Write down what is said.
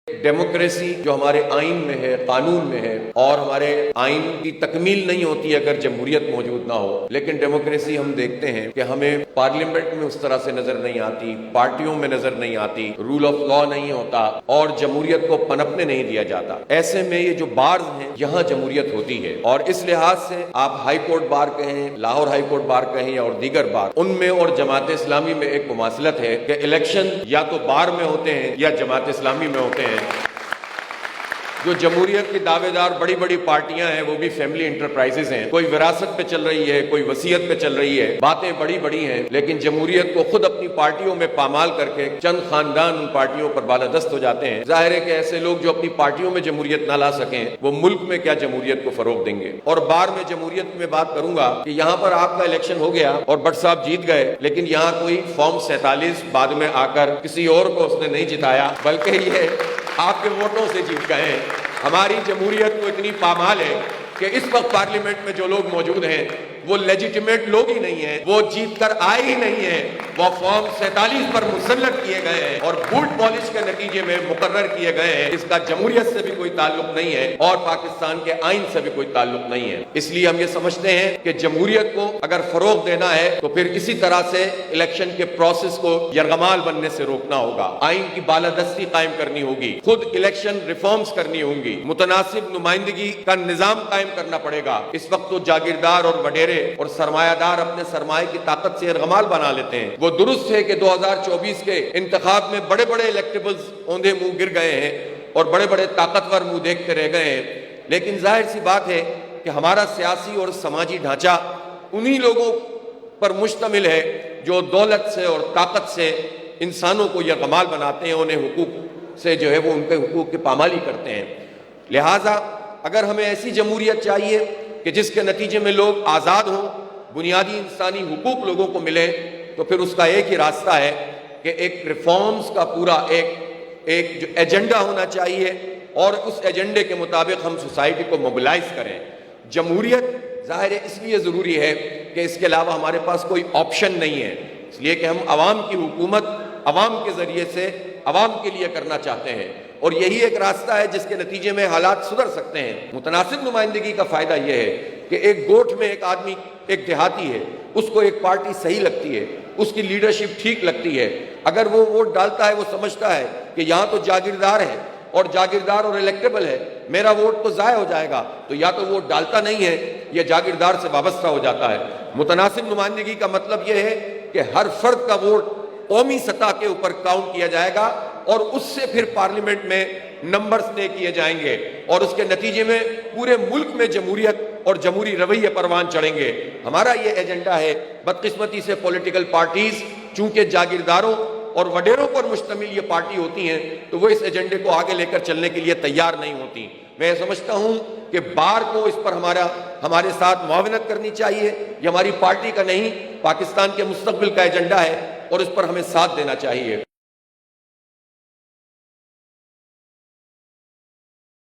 Democracy जो हमारे आइन में है, कानून में है, और हमारे आइन की तकमील नहीं होती अगर जमहूरियत मौजूद ना हो। लेकिन डेमोक्रेसी हम देखते हैं कि हमें पार्लियामेंट में उस तरह से नजर नहीं आती, पार्टियों में नजर नहीं आती, रूल ऑफ लॉ नहीं होता और जमहूरियत को पनपने नहीं दिया जाता। ऐसे में ये जो बार्स हैं, यहाँ जमहूरियत होती है। और इस लिहाज से आप हाई कोर्ट बार कहें, लाहौर हाई कोर्ट बार कहें या और दीगर बार, उनमें और जमात इस्लामी में एक मुमासलत है कि इलेक्शन या तो बार में होते हैं या जमात इस्लामी में होते हैं। जो जमहूरियत के दावेदार बड़ी बड़ी पार्टियां हैं वो भी फैमिली इंटरप्राइजेस हैं। कोई विरासत पे चल रही है, कोई वसीयत पे चल रही है, बातें बड़ी बड़ी हैं, लेकिन जमहूरियत को खुद अपनी पार्टियों में पामाल करके चंद खानदान उन पार्टियों पर बालादस्त हो जाते हैं। जाहिर है कि ऐसे लोग जो अपनी पार्टियों में जमहूरियत ना ला सकें वो मुल्क में क्या जमहूरियत को फरोग देंगे। और बार में जमहूरियत में बात करूंगा कि यहाँ पर आपका इलेक्शन हो गया और भट्ट साहब जीत गए, लेकिन यहाँ कोई फॉर्म 47 बाद में आकर किसी और को उसने नहीं जिताया, बल्कि ये आपके वोटों से जीत गए हैं। हमारी जमहूरियत को इतनी पामाल है कि इस वक्त पार्लियामेंट में जो लोग मौजूद हैं वो लेजिटिमेट लोग ही नहीं है, वो जीत कर आए ही नहीं है, वो फॉर्म 47 पर मुसल्लत किए गए हैं और बूट पॉलिश के नतीजे में मुकर्रर किए गए हैं। इसका जमहूरियत से भी कोई ताल्लुक नहीं है और पाकिस्तान के आइन से भी कोई ताल्लुक नहीं है। इसलिए हम ये समझते हैं कि जमहूरियत को अगर फरोग देना है तो फिर इसी तरह से इलेक्शन के प्रोसेस को यरगमाल बनने से रोकना होगा, आइन की बालादस्ती कायम करनी होगी, खुद इलेक्शन रिफॉर्म्स करनी होंगी, मुतनासिब नुमाइंदगी का निजाम कायम करना पड़ेगा। इस वक्त तो जागीरदार और वडेरे और सरमायादार अपने सरमाए की ताकत से यरगमाल बना लेते हैं। वो दुरुस्त है कि 2024 के इंतखाब में बड़े बड़े इलेक्टेबल्स औंधे मुंह गिर गए हैं और बड़े बड़े ताकतवर मुंह देखते रह गए हैं, लेकिन जाहिर सी बात है कि हमारा सियासी और समाजी ढांचा उन्हीं लोगों पर मुश्तमिल है जो दौलत से और ताकत से इंसानों को यरगमाल बनाते हैं, उन्हें हुकूक से जो है वो उनके हुकूक की पामाली करते हैं। लिहाजा अगर हमें ऐसी जमहूरियत चाहिए कि जिसके नतीजे में लोग आज़ाद हों, बुनियादी इंसानी हुकूक लोगों को मिले, तो फिर उसका एक ही रास्ता है कि एक रिफॉर्म्स का पूरा एक जो एजेंडा होना चाहिए और उस एजेंडे के मुताबिक हम सोसाइटी को मोबिलाइज करें। जमहूरियत ज़ाहिर है इसलिए ज़रूरी है कि इसके अलावा हमारे पास कोई ऑप्शन नहीं है, इसलिए कि हम आवाम की हुकूमत आवाम के ज़रिए से आवाम के लिए करना चाहते हैं और यही एक रास्ता है जिसके नतीजे में हालात सुधर सकते हैं। मुतनासिब नुमाइंदगी का फ़ायदा यह है कि एक गोठ में एक आदमी, एक देहाती है, उसको एक पार्टी सही लगती है, उसकी लीडरशिप ठीक लगती है, अगर वो वोट डालता है, वो समझता है कि यहाँ तो जागीरदार है और जागीरदार और इलेक्टेबल है, मेरा वोट तो ज़ाय हो जाएगा, तो या तो वोट डालता नहीं है या जागीरदार से वाबस्ता हो जाता है। मुतनासिब नुमाइंदगी का मतलब यह है कि हर फर्द का वोट कौमी सतह के ऊपर काउंट किया जाएगा और उससे फिर पार्लियामेंट में नंबर्स तय किए जाएंगे और उसके नतीजे में पूरे मुल्क में जमहूरियत और जमहूरी रवैये परवान चढ़ेंगे। हमारा ये एजेंडा है। बदकिस्मती से पॉलिटिकल पार्टीज चूंकि जागीरदारों और वडेरों पर मुश्तमिल ये पार्टी होती हैं तो वो इस एजेंडे को आगे लेकर चलने के लिए तैयार नहीं होती। मैं समझता हूं कि बार को इस पर हमारे साथ मुआवनत करनी चाहिए। ये हमारी पार्टी का नहीं, पाकिस्तान के मुस्तकबिल का एजेंडा है और इस पर हमें साथ देना चाहिए।